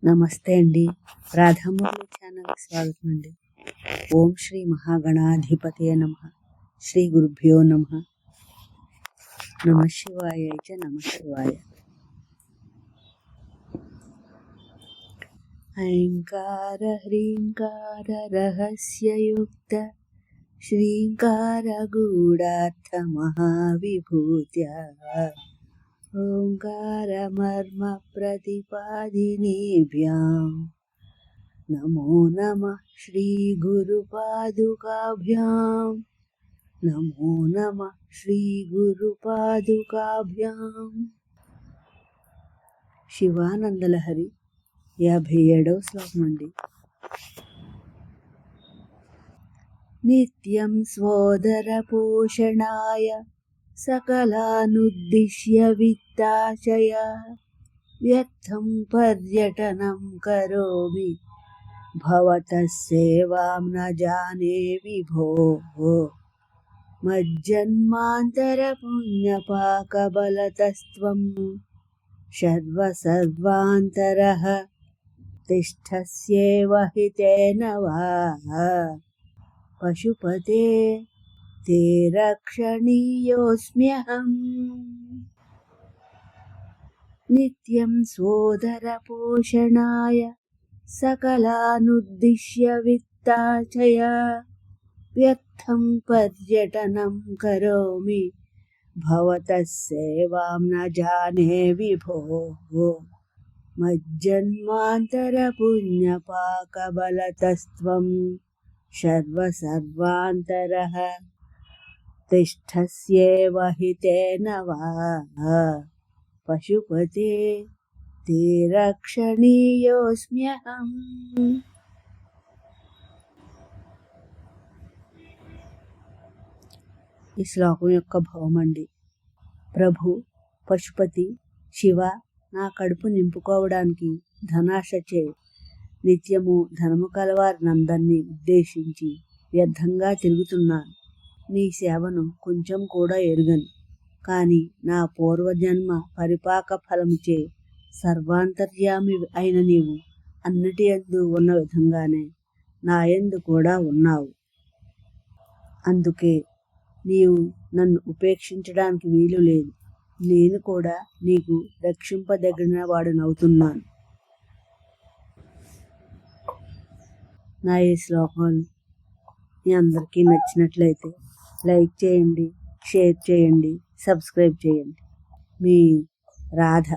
నమస్తే అండి. రాధామురళి ఛానల్కి స్వాగతం అండి. ఓం శ్రీ మహాగణాధిపతయ నమః. శ్రీ గురుభ్యో నమః. నమ శివాయ చ నమ శివాయ. ఐంకార హ్రీంకార రహస్యయుక్త శ్రీంకార గూఢార్థ మహావిభూత్యా ఓంకార మర్మ ప్రతిపాదినీభ్యాం నమో నమః శ్రీ గురు పాదుకాభ్యాం. నమో నమః శ్రీ గురు పాదుకాభ్యాం. శివానందలహరి 57వ శ్లోకం అండి. నిత్యం స్వోదర పోషణాయ సకలానుద్దిశ్య విత్తాశయ వ్యర్థం పర్యటనం కరోమి భవతః సేవాం న జానే విభో. మజ్జన్మాంతర పుణ్యపాకబలతస్త్వం సర్వాంతరః తిష్టస్యేవ హి తేన వా పశుపతే తే రక్షణీయోస్మ్యహం. నిత్యం సోదర పోషణాయ సకలానుద్దిశ్య విత్తాచయ వ్యర్థం పర్యటనం కరోమి భవతః సేవాం న జానే విభో. మజ్జన్మాంతర పుణ్యపాకబలతస్త్వం సర్వాంతరః తిష్టస్యేవ హి తేన వా పశుపతే తే రక్షణీయోస్మ్యహం. ఈ శ్లోకం యొక్క భావం అండి. ప్రభు, పశుపతి, శివ, నా కడుపు నింపుకోవడానికి ధనాశచే నిత్యము ధనము కలవారినందరినీ ఉద్దేశించి వ్యర్థంగా తిరుగుతున్నాను. నీ సేవను కొంచెం కూడా ఎరుగను. కానీ నా పూర్వజన్మ పరిపాక ఫలముచే సర్వాంతర్యామి అయిన నీవు అన్నిటి యందు ఉన్న విధంగానే నా యందు కూడా ఉన్నావు. అందుకే నీవు నన్ను ఉపేక్షించడానికి వీలు లేదు. నేను కూడా నీకు రక్షింపదగిన వాడునవుతున్నాను. నా ఈ శ్లోకాలు మీ అందరికీ నచ్చినట్లయితే లైక్ చేయండి, షేర్ చేయండి, సబ్స్క్రైబ్ చేయండి. మీ రాధ.